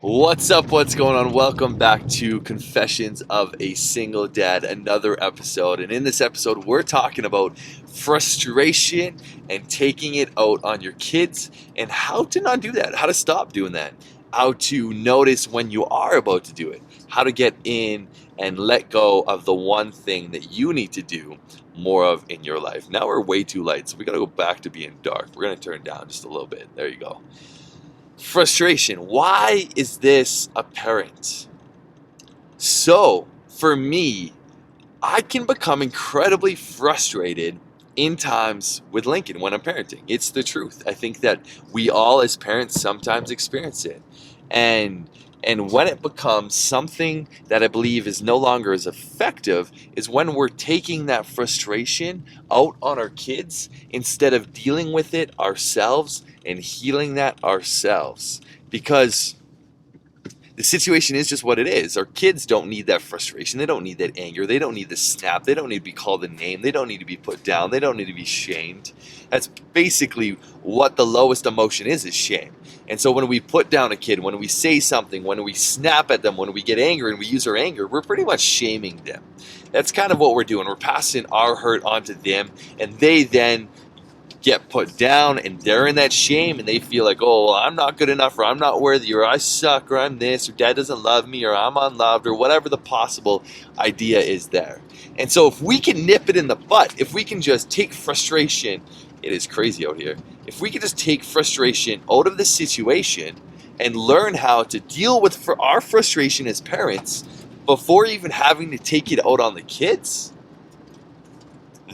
What's up? What's going on? Welcome back to Confessions of a Single Dad, another episode. And in this episode, we're talking about frustration and taking it out on your kids and how to not do that, how to stop doing that, how to notice when you are about to do it, how to get in and let go of the one thing that you need to do more of in your life. Now we're way too light, so we got to go back to being dark. We're going to turn down just a little bit. There you go. Frustration. Why is this apparent? So, for me, I can become incredibly frustrated in times with Lincoln when I'm parenting. It's the truth. I think that we all as parents sometimes experience it. And when it becomes something that I believe is no longer as effective is when we're taking that frustration out on our kids instead of dealing with it ourselves and healing that ourselves. Because the situation is just what it is. Our kids don't need that frustration. They don't need that anger. They don't need the snap. They don't need to be called a name. They don't need to be put down. They don't need to be shamed. That's basically what the lowest emotion is shame. And so when we put down a kid, when we say something, when we snap at them, when we get angry and we use our anger, we're pretty much shaming them. That's kind of what we're doing. We're passing our hurt onto them, and they then get put down and they're in that shame and they feel like, oh, I'm not good enough, or I'm not worthy, or I suck, or I'm this, or dad doesn't love me, or I'm unloved, or whatever the possible idea is there. And so if we can nip it in the butt, if we can just take frustration, it is crazy out here, if we can just take frustration out of the situation and learn how to deal with our frustration as parents before even having to take it out on the kids,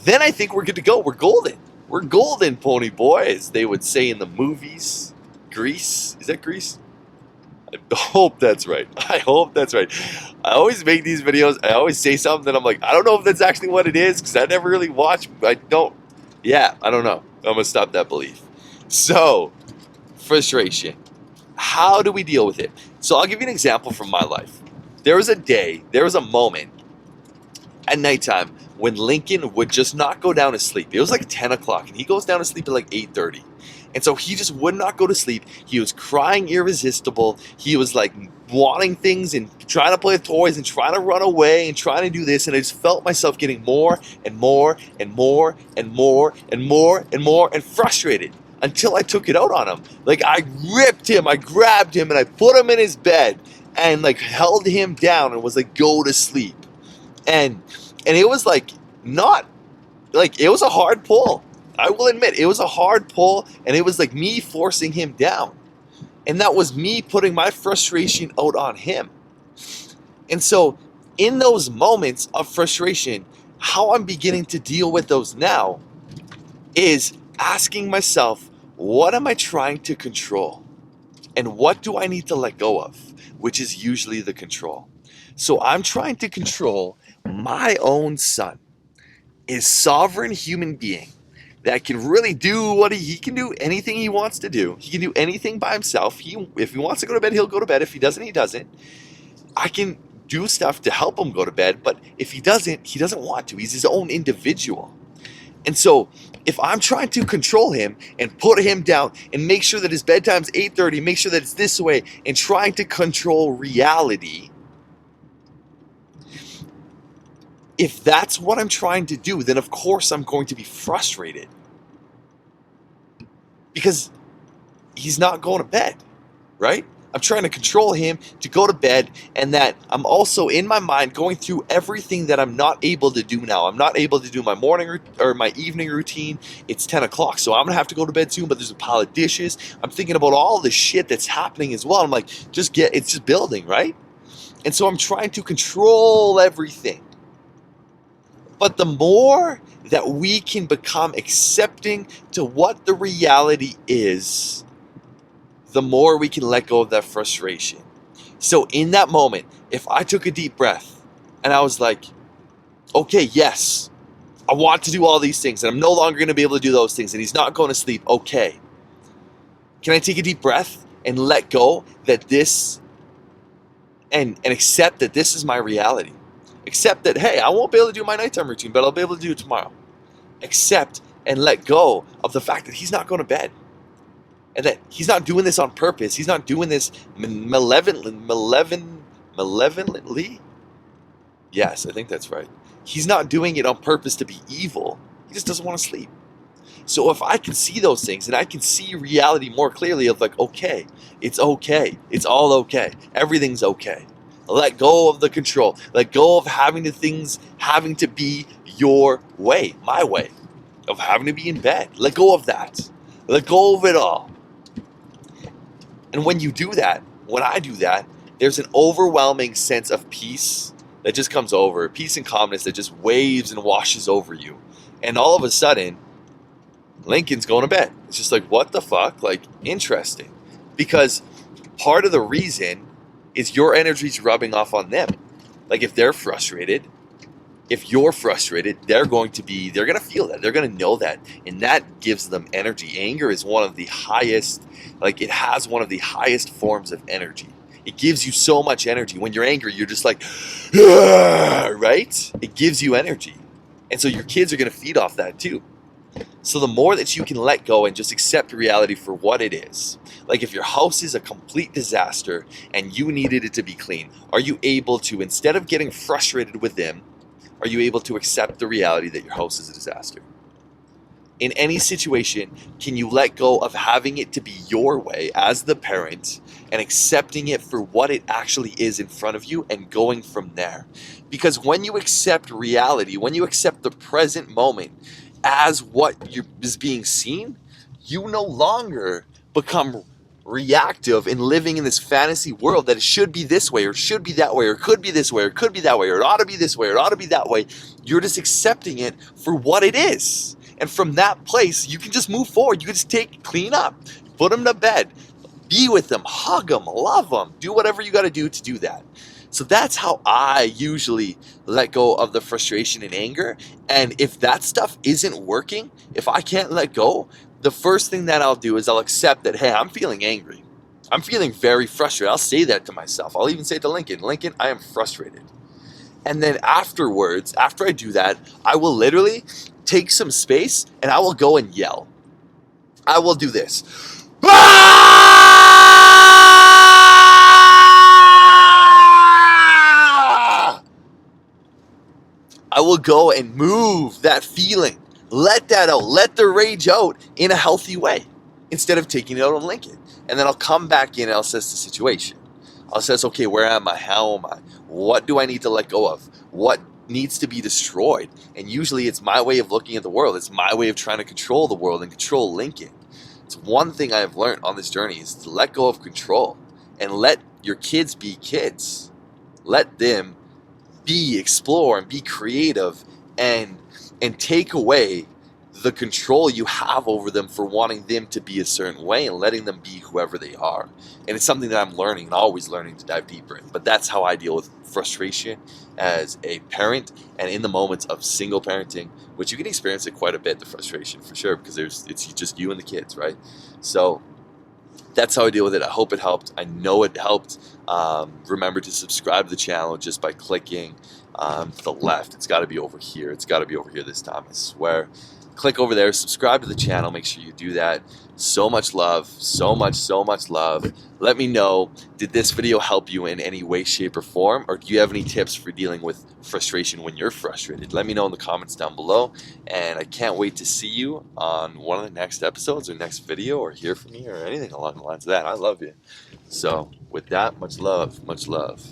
then I think we're good to go. We're golden. We're golden, pony boy, as they would say in the movies. Grease? Is that Grease? I hope that's right. I hope that's right. I always make these videos. I always say something that I'm like, I don't know if that's actually what it is because I never really watch. I don't know. I'm going to stop that belief. So, frustration. How do we deal with it? So I'll give you an example from my life. There was a moment at nighttime when Lincoln would just not go down to sleep. It was like 10 o'clock, and he goes down to sleep at like 8:30. And so he just would not go to sleep. He was crying irresistible. He was like wanting things and trying to play with toys and trying to run away and trying to do this. And I just felt myself getting more and more and more and more and more and more and frustrated until I took it out on him. Like I ripped him, I grabbed him, and I put him in his bed and like held him down and was like, go to sleep. And it was like not like it was a hard pull. I will admit it was a hard pull, and it was like me forcing him down. And that was me putting my frustration out on him. And so in those moments of frustration, how I'm beginning to deal with those now is asking myself, what am I trying to control? And what do I need to let go of? Which is usually the control. So I'm trying to control my own son, a sovereign human being that can really do what he can do anything he wants to do. He can do anything by himself. If he wants to go to bed, he'll go to bed. If he doesn't, he doesn't. I can do stuff to help him go to bed, but if he doesn't want to. He's his own individual. And so if I'm trying to control him and put him down and make sure that his bedtime's 8:30, make sure that it's this way, and trying to control reality, if that's what I'm trying to do, then of course I'm going to be frustrated because he's not going to bed, right? I'm trying to control him to go to bed, and that I'm also in my mind going through everything that I'm not able to do now. I'm not able to do my morning or my evening routine. It's 10 o'clock, so I'm going to have to go to bed soon, but there's a pile of dishes. I'm thinking about all the shit that's happening as well. I'm like, it's just building, right? And so I'm trying to control everything. But the more that we can become accepting to what the reality is, the more we can let go of that frustration. So in that moment, if I took a deep breath and I was like, okay, yes, I want to do all these things and I'm no longer going to be able to do those things and he's not going to sleep, okay. Can I take a deep breath and let go that this, and accept that this is my reality? Accept that, hey, I won't be able to do my nighttime routine, but I'll be able to do it tomorrow. Accept and let go of the fact that he's not going to bed. And that he's not doing this on purpose. He's not doing this malevolently. Yes, I think that's right. He's not doing it on purpose to be evil. He just doesn't want to sleep. So if I can see those things and I can see reality more clearly of like, okay, it's all okay, everything's okay. Let go of the control. Let go of having to be your way, my way, of having to be in bed. Let go of that. Let go of it all. And when you do that, when I do that, there's an overwhelming sense of peace that just comes over, peace and calmness that just waves and washes over you. And all of a sudden, Lincoln's going to bed. It's just like, what the fuck? Like, interesting. Because part of the reason is your energy's rubbing off on them. Like, if they're frustrated, if you're frustrated, they're going to feel that. They're going to know that. And that gives them energy. Anger is one of the highest, it has one of the highest forms of energy. It gives you so much energy. When you're angry, you're just like, right? It gives you energy. And so your kids are going to feed off that too. So the more that you can let go and just accept reality for what it is, like if your house is a complete disaster and you needed it to be clean, are you able to, instead of getting frustrated with them, are you able to accept the reality that your house is a disaster? In any situation, can you let go of having it to be your way as the parent and accepting it for what it actually is in front of you and going from there? Because when you accept reality, when you accept the present moment as what is being seen, you no longer become reactive in living in this fantasy world that it should be this way or it should be that way or it could be this way or it could be that way or it ought to be this way or it ought to be that way. You're just accepting it for what it is. And from that place, you can just move forward. You can just clean up, put them to bed, be with them, hug them, love them, do whatever you got to do to that. So that's how I usually let go of the frustration and anger. And if that stuff isn't working, if I can't let go, the first thing that I'll do is I'll accept that, hey, I'm feeling angry. I'm feeling very frustrated. I'll say that to myself. I'll even say to Lincoln, I am frustrated. And then afterwards, after I do that, I will literally take some space and I will go and yell. I will do this. I will go and move that feeling. Let that out. Let the rage out in a healthy way instead of taking it out on Lincoln. And then I'll come back in and I'll assess the situation. I'll assess, okay, where am I? How am I? What do I need to let go of? What needs to be destroyed? And usually it's my way of looking at the world. It's my way of trying to control the world and control Lincoln. It's one thing I have learned on this journey is to let go of control and let your kids be kids. Let them explore and be creative and take away the control you have over them for wanting them to be a certain way and letting them be whoever they are. And it's something that I'm learning and always learning to dive deeper in. But that's how I deal with frustration as a parent and in the moments of single parenting, which you can experience it quite a bit, the frustration for sure, because it's just you and the kids, right? So that's how I deal with it. I hope it helped. I know it helped. Remember to subscribe to the channel just by clicking to the left. It's got to be over here. It's got to be over here this time, I swear. Click over there, subscribe to the channel. Make sure you do that. So much love, so much love. Let me know, did this video help you in any way, shape, or form? Or do you have any tips for dealing with frustration when you're frustrated? Let me know in the comments down below. And I can't wait to see you on one of the next episodes or next video or hear from me or anything along the lines of that. I love you. So with that, much love, much love.